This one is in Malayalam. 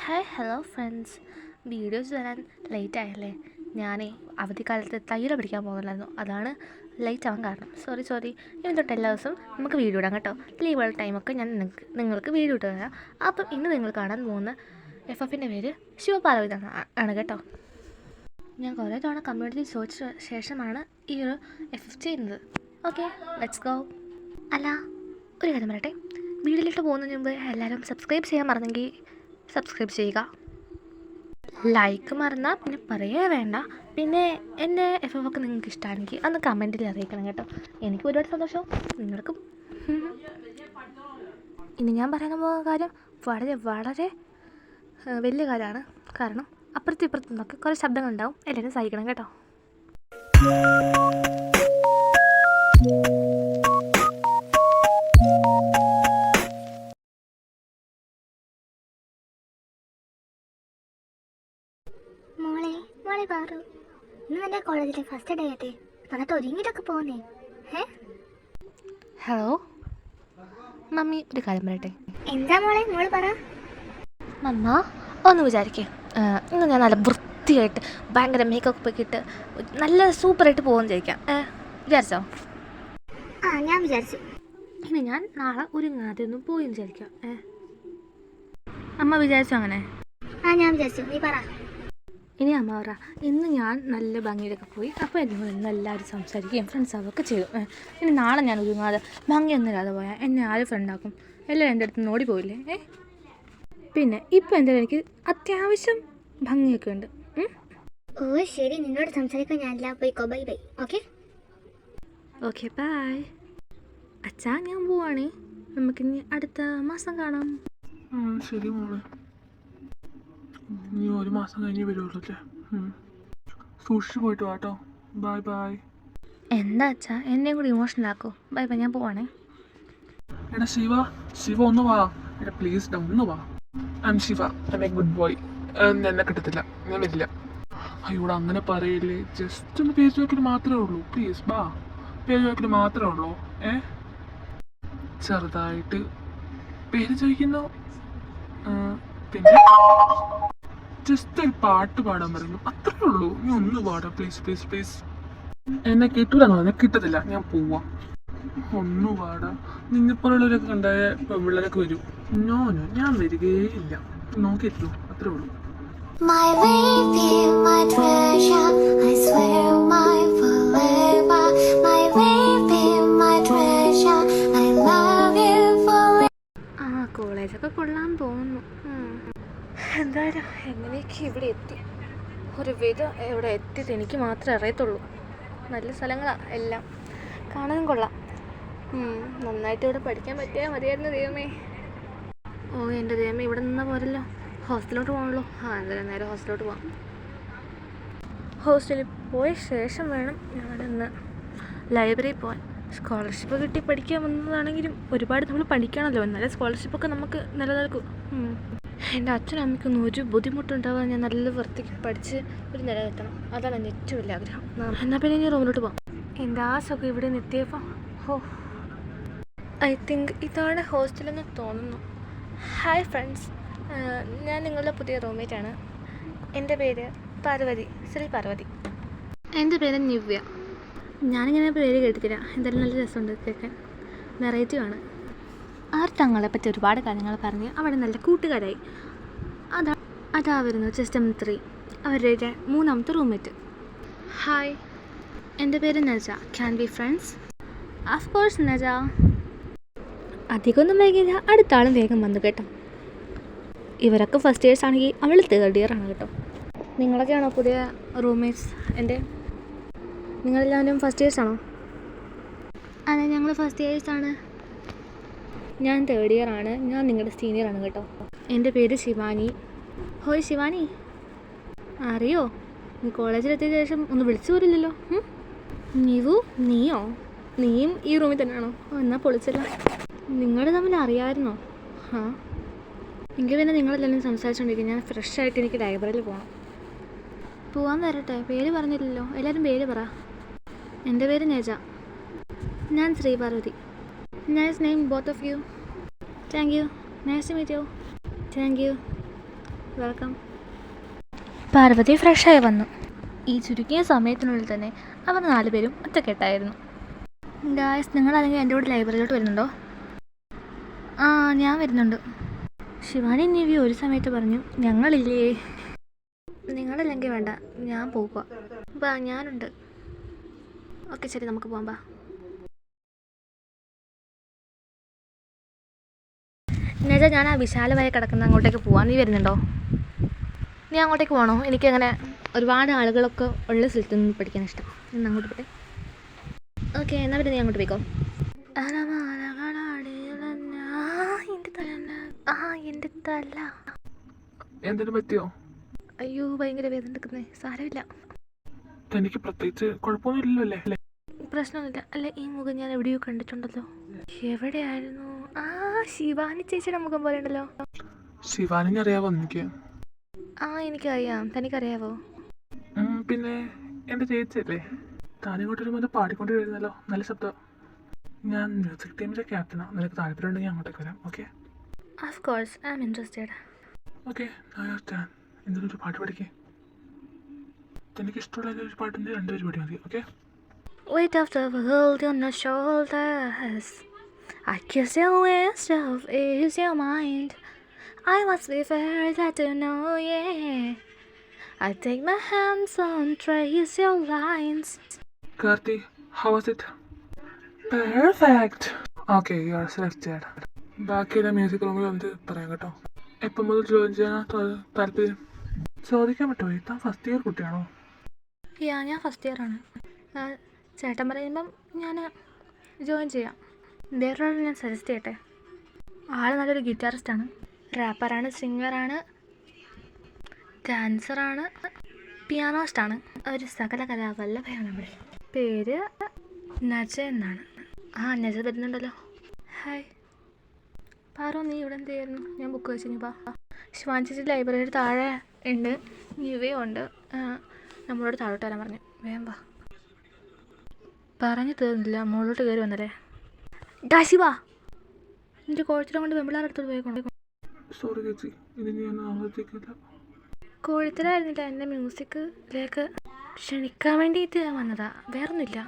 ഹായ് ഹലോ ഫ്രണ്ട്സ്, വീഡിയോസ് വരാൻ ലേറ്റ് ആയല്ലേ? ഞാനേ അവധിക്കാലത്ത് തയ്യൽ പഠിക്കാൻ പോകുന്നുണ്ടായിരുന്നു, അതാണ് ലേറ്റ് ആവാൻ കാരണം. സോറി. ഇനി തൊട്ട് എല്ലാ ദിവസവും നമുക്ക് വീഡിയോ ഇടാം കേട്ടോ. ലീവുള്ള ടൈമൊക്കെ ഞാൻ നിങ്ങൾക്ക് വീഡിയോ ഇട്ട് തരാം. അപ്പം ഇന്ന് നിങ്ങൾ കാണാൻ പോകുന്ന FFൻ്റെ പേര് ശിവപാർവതി ആണ് കേട്ടോ. ഞാൻ കുറേ തവണ കമ്മ്യൂണിറ്റി ചോദിച്ച ശേഷമാണ് ഈ ഒരു FF ചെയ്യുന്നത്. Okay, let's go. അല്ല, ഒരു കാര്യം പറയട്ടെ, വീഡിയോയിലിട്ട് പോകുന്നതിന് മുമ്പ് എല്ലാവരും സബ്സ്ക്രൈബ് ചെയ്യാൻ മറന്നെങ്കിൽ സബ്സ്ക്രൈബ് ചെയ്യുക. ലൈക്ക് മറന്നാൽ പിന്നെ പറയേ വേണ്ട. പിന്നെ എൻ്റെ FF ഒക്കെ നിങ്ങൾക്ക് ഇഷ്ടമാണെങ്കിൽ അന്ന് കമൻറ്റിൽ അറിയിക്കണം കേട്ടോ. എനിക്ക് ഒരുപാട് സന്തോഷം, നിങ്ങൾക്കും. ഇനി ഞാൻ പറയാൻ പോകുന്ന കാര്യം വളരെ വലിയ കാര്യമാണ്. കാരണം അപ്പുറത്തും നിന്നൊക്കെ കുറേ ശബ്ദങ്ങളുണ്ടാവും, എല്ലാവരും സഹിക്കണം കേട്ടോ. മോളെ പാറു, ഇന്ന് എൻ്റെ കോളേജിലെ ഫസ്റ്റ് ഡേ ആട്ടെ, നന്നായിട്ട് ഒരുങ്ങിയിട്ടൊക്കെ പോകുന്നേ. ഹലോ മമ്മി, ഒരു കാര്യം പറയട്ടെ. എന്താ മോള് പറ. മമ്മ ഒന്ന് വിചാരിക്കേ, ഇന്ന് ഞാൻ നല്ല വൃത്തിയായിട്ട് ഭയങ്കര മേക്കപ്പ് ഒക്കെ ഇട്ട് നല്ല സൂപ്പറായിട്ട് പോകുമെന്ന് ചോദിക്കാം. വിചാരിച്ചോ? ഞാൻ വിചാരിച്ചു. ഇനി ഞാൻ നാളെ ഒരുങ്ങാതെ ഒന്നും പോയി വിചാരിക്കാം. അമ്മ വിചാരിച്ചോ അങ്ങനെ? ഞാൻ വിചാരിച്ചു, നീ പറ. ഇനി അമ്മ പറ. ഇന്ന് ഞാൻ നല്ല ഭംഗിയിലൊക്കെ പോയി, അപ്പോൾ എന്നോട് എല്ലാവരും സംസാരിക്കുകയും ഫ്രണ്ട്സ് അതൊക്കെ ചെയ്തു. ഇനി നാളെ ഞാൻ ഒരുങ്ങാതെ ഭംഗിയൊന്നും ഇല്ലാതെ പോയാൽ എന്നെ ആര് ഫ്രണ്ടാക്കും? എല്ലാവരും എൻ്റെ അടുത്ത് ഓടി പോയില്ലേ? പിന്നെ ഇപ്പം എന്തായാലും എനിക്ക് അത്യാവശ്യം ഭംഗിയൊക്കെ ഉണ്ട്. ശരി, നിന്നോട് സംസാരിക്കാൻ ഞാനില്ല, പോയിക്കോ. ബൈ. Okay bye. അച്ഛാ, ഞാൻ പോവാണേ, നമുക്കിനി അടുത്ത മാസം കാണാം. ശരി മോളെ, നീ ഒരു മാസം കഴിഞ്ഞേ വരുള്ളൂ അല്ലേ? സൂക്ഷിച്ചു പോയിട്ട് വാട്ടോ. ബൈ. എന്താ അച്ഛാ, എന്നെയും കൂടി ഇമോഷണൽ ആക്കോ? ബൈ, ഞാൻ പോവാണേ. എടാ ശിവ ഒന്ന് വാ. എടാ പ്ലീസ് ഒന്ന് വാ. ശിവ, എന്നെ ഗുഡ് ബോയ്. എന്നെ കിട്ടത്തില്ല, ഞാൻ വരില്ല. അയ്യോടാ, അങ്ങനെ പറയില്ലേ. ജസ്റ്റ് ഒന്ന് പേര് ചോദിക്കൽ മാത്രമേ ഉള്ളൂ. പ്ലീസ് വാ, പേര് ചോദിക്കൽ മാത്രമേ ഉള്ളൂ. ചെറുതായിട്ട് പേര് ചോദിക്കുന്നു. പിന്നെ ജസ്റ്റ് ഒരു പാട്ട് പാടാൻ പറഞ്ഞു, അത്രേ ഉള്ളൂ. നീ ഒന്ന് പാടാ പ്ലീസ്. എന്നെ കിട്ടൂലെന്നോ? എന്നെ കിട്ടത്തില്ല, ഞാൻ പോവാം. ഒന്ന് പാടാ. നിന്നെപ്പോലുള്ളവരൊക്കെ കണ്ടായ പിള്ളേരൊക്കെ വരും. ഞാൻ വരികയില്ല. നോക്കിയിട്ടുള്ളൂ, അത്രേ ഉള്ളൂ. My baby, my treasure, I swear my forever. My baby, my treasure, I love you forever. കോളേജൊക്കെ കൊള്ളാൻ തോന്നുന്നു. എന്തായാലും എങ്ങനെയൊക്കെ ഇവിടെ എത്തി. ഒരു വിധം ഇവിടെ എത്തിയത് എനിക്ക് മാത്രമേ അറിയത്തുള്ളൂ. നല്ല സ്ഥലങ്ങളാണ് എല്ലാം, കാണാനും കൊള്ളാം. നന്നായിട്ട് ഇവിടെ പഠിക്കാൻ പറ്റിയാൽ മതിയായിരുന്നു ദൈവമേ. എൻ്റെ ദൈവമേ, ഇവിടെ നിന്നാൽ പോരല്ലോ, ഹോസ്റ്റലിലോട്ട് പോകണല്ലോ. എന്തായാലും നേരെ ഹോസ്റ്റലിലോട്ട് പോകാം. ഹോസ്റ്റലിൽ പോയ ശേഷം വേണം ഞാനിന്ന് ലൈബ്രറിയിൽ പോകാൻ. സ്കോളർഷിപ്പ് കിട്ടി പഠിക്കാൻ വന്നതാണെങ്കിലും ഒരുപാട് നമ്മൾ പഠിക്കണമല്ലോ, എന്നാലേ സ്കോളർഷിപ്പൊക്കെ നമുക്ക് നിലനിൽക്കും. എൻ്റെ അച്ഛനും അമ്മയ്ക്കൊന്നും ഒരു ബുദ്ധിമുട്ടുണ്ടാവാൻ ഞാൻ നല്ല വൃത്തിക്ക് പഠിച്ച് ഒരു നിലനിർത്തണം, അതാണ് എൻ്റെ ഏറ്റവും വലിയ ആഗ്രഹം. എന്നാൽ പിന്നെ ഇനി റൂമിലോട്ട് പോകാം. എൻ്റെ ആശയൊക്കെ ഇവിടെ നിൽത്തിയപ്പോൾ ഐ തിങ്ക് ഇതാണ് ഹോസ്റ്റലെന്ന് തോന്നുന്നു. ഹായ് ഫ്രണ്ട്സ്, ഞാൻ നിങ്ങളുടെ പുതിയ റൂംമേറ്റാണ്. എൻ്റെ പേര് ശ്രീ പാർവതി. എൻ്റെ പേര് നിവ്യ. ഞാനിങ്ങനെ പേര് കേട്ടിട്ടില്ല, എന്തായാലും നല്ല രസമുണ്ട് കേൾക്കാൻ, വെറൈറ്റിയാണ്. അവർ തങ്ങളെ പറ്റി ഒരുപാട് കാര്യങ്ങൾ പറഞ്ഞ് അവിടെ നല്ല കൂട്ടുകാരായി. അതാ വരുന്നു ചെസ്റ്റം 3, അവരുടെ 3ാമത്തെ റൂംമേറ്റ്. ഹായ്, എൻ്റെ പേര് Naja. Can be friends? Of course Naja. അധികമൊന്നും വൈകില്ല, അടുത്ത ആളും വേഗം വന്നു കേട്ടോ. ഇവരൊക്കെ ഫസ്റ്റ് ഇയേഴ്സ് ആണെങ്കിൽ അവൾ തേർഡ് ഇയർ ആണ് കേട്ടോ. നിങ്ങളൊക്കെയാണോ പുതിയ റൂംമേറ്റ്സ്? നിങ്ങളെല്ലാവരും ഫസ്റ്റ് ഇയേഴ്സ് ആണോ? അതെ, ഞങ്ങൾ ഫസ്റ്റ് ഇയേഴ്സ് ആണ്. ഞാൻ തേർഡ് ഇയർ ആണ്. ഞാൻ നിങ്ങളുടെ സീനിയർ ആണ് കേട്ടോ. എൻ്റെ പേര് ശിവാനി. ഹോയ് ശിവാനി, അറിയോ നീ കോളേജിലെത്തിയ ശേഷം ഒന്ന് വിളിച്ചു പോരില്ലല്ലോ? നീയും ഈ റൂമിൽ തന്നെയാണോ? എന്നാൽ പൊളിച്ചല്ലോ. നിങ്ങൾ തമ്മിൽ അറിയാമായിരുന്നോ? എങ്കിൽ പിന്നെ നിങ്ങളെല്ലാവരും സംസാരിച്ചുകൊണ്ടിരിക്കും. ഞാൻ ഫ്രഷായിട്ട് എനിക്ക് ലൈബ്രറിയിൽ പോകാൻ വരട്ടെ. പേര് പറഞ്ഞില്ലല്ലോ, എല്ലാവരും പേര് പറ. എൻ്റെ പേര് നജ. ഞാൻ Sree Parvathi. Nice name, both of you. Thank you. Nice to meet you. Thank you. Welcome. Parvathi ഫ്രഷായി വന്നു. ഈ ചുരുങ്ങിയ സമയത്തിനുള്ളിൽ തന്നെ അവർ 4 പേരും ഒറ്റക്കെട്ടായിരുന്നു. ഗായ്സ്, നിങ്ങളല്ലെങ്കിൽ എൻ്റെ കൂടെ ലൈബ്രറിയിലോട്ട് വരുന്നുണ്ടോ? ആ, ഞാൻ വരുന്നുണ്ട്. ശിവാനി നിവി ഒരു സമയത്ത് പറഞ്ഞു, ഞങ്ങളില്ലേ. നിങ്ങളില്ലെങ്കിൽ വേണ്ട, ഞാൻ പോകുക. ബാ, ഞാനുണ്ട്. ഓക്കെ, ശരി, നമുക്ക് പോകാം. ബാ. എന്നുവെച്ചാൽ ഞാൻ ആ വിശാലമായി കിടക്കുന്ന അങ്ങോട്ടേക്ക് പോവാം. നീ വരുന്നുണ്ടോ? നീ അങ്ങോട്ടേക്ക് പോകണോ? എനിക്കങ്ങനെ ഒരുപാട് ആളുകളൊക്കെ ഉള്ള സ്ഥലത്ത് നിന്ന് പഠിക്കാൻ ഇഷ്ടം. ഇന്ന് അങ്ങോട്ട് പോട്ടെ. ഓക്കെ, എന്നാൽ പിന്നെ നീ അങ്ങോട്ട് പോയിക്കോ. എൻ്റെ തല എന്തിനു പറ്റിയോ? അയ്യോ, ഭയങ്കര വേദന എടുക്കുന്നേ. സാരമില്ല, തനിക്ക് പ്രത്യേകിച്ച് കുഴപ്പമൊന്നുമില്ലല്ലോ അല്ലേ? പ്രശ്നമൊന്നുമില്ല. അല്ല, ഈ മുഖം ഞാൻ എവിടെയോ കണ്ടിട്ടുണ്ടല്ലോ. എവിടെയായിരുന്നു? ആ, ശിവാനി ചേച്ചിയുടെ മുഖം പോലെ ഉണ്ടല്ലോ. ശിവാനിനെ അറിയാവോ എനിക്ക്? ആ, എനിക്കറിയാം. തനിക്കറിയാവോ? പിന്നെ എൻ്റെ ചേച്ചിയല്ലേ? താനിങ്ങോട്ട് വരുമ്പോൾ പാടിക്കൊണ്ട് വരുന്നല്ലോ, നല്ല ശബ്ദം. ഞാൻ മ്യൂസിക് ടീമിൻ്റെ ക്യാപ്റ്റനാണ്. നിനക്ക് താല്പര്യമുണ്ടെങ്കിൽ അങ്ങോട്ടേക്ക് വരാം. Okay? Of course, I am interested. Okay, എന്തെങ്കിലും പാട്ട് പഠിക്കേ. തനിക്ക് ഇഷ്ടമുള്ള ഒരു പാട്ടിൻ്റെ 2 പേര് പാടി മതി. Okay? Weight of the world on your shoulders. I kiss your waist of ease your mind. I must be fair that you know, yeah. I take my hands on trace your lines. Karthi, how was it? Perfect. Okay, you are selected. ബാക്കിയുള്ള മ്യൂസിക് റൂമിൽ വന്ന് പറയാം കേട്ടോ. എപ്പം മുതൽ ജോയിൻ ചെയ്യാനാണ് താല്പര്യം? ചോദിക്കാൻ പറ്റുമോ? താൻ ഫസ്റ്റ് ഇയർ കുട്ടിയാണോ? ഞാൻ ഫസ്റ്റ് ഇയർ ആണ്. ചേട്ടൻ പറയുമ്പം ഞാൻ ജോയിൻ ചെയ്യാം. വേറൊരാൾ ഞാൻ സജസ്റ്റ് ചെയ്യട്ടെ. ആൾ നല്ലൊരു ഗിറ്റാറിസ്റ്റാണ്, റാപ്പറാണ്, സിംഗറാണ്, ഡാൻസറാണ്, പിയാനോസ്റ്റാണ്. ഒരു സകല കലാവല്ലഭയാണ് ഇവിടെ. പേര് നജ എന്നാണ്. ആ, നജ വരുന്നുണ്ടല്ലോ. ഹായ് പാറോ, നീ ഇവിടെ എന്ത് ചെയ്യായിരുന്നു? ഞാൻ ബുക്ക് വെച്ചു. പാ. ശിവാനി ചേച്ചി ലൈബ്രറിയുടെ താഴെ ഉണ്ട്, നിവയും ഉണ്ട്. നമ്മളോട് താഴോട്ട് വരാൻ പറഞ്ഞു. വേഗം വാ. പറഞ്ഞു തീർന്നില്ല, മുകളിലോട്ട് കയറി വന്നല്ലേ. ശിവാ, നിൻ്റെ കോഴത്തിനെ കൊണ്ട് വെമ്പിളാറെടുത്തോട്ട് പോയിക്കൊണ്ട്. സോറി ചേച്ചി, ഇനി ഞാൻ ആലോചിക്കില്ല. കോഴത്തിലായിരുന്നില്ല, എൻ്റെ മ്യൂസിക്കിലേക്ക് ക്ഷണിക്കാൻ വേണ്ടിയിട്ട് വന്നതാ, വേറൊന്നുമില്ല.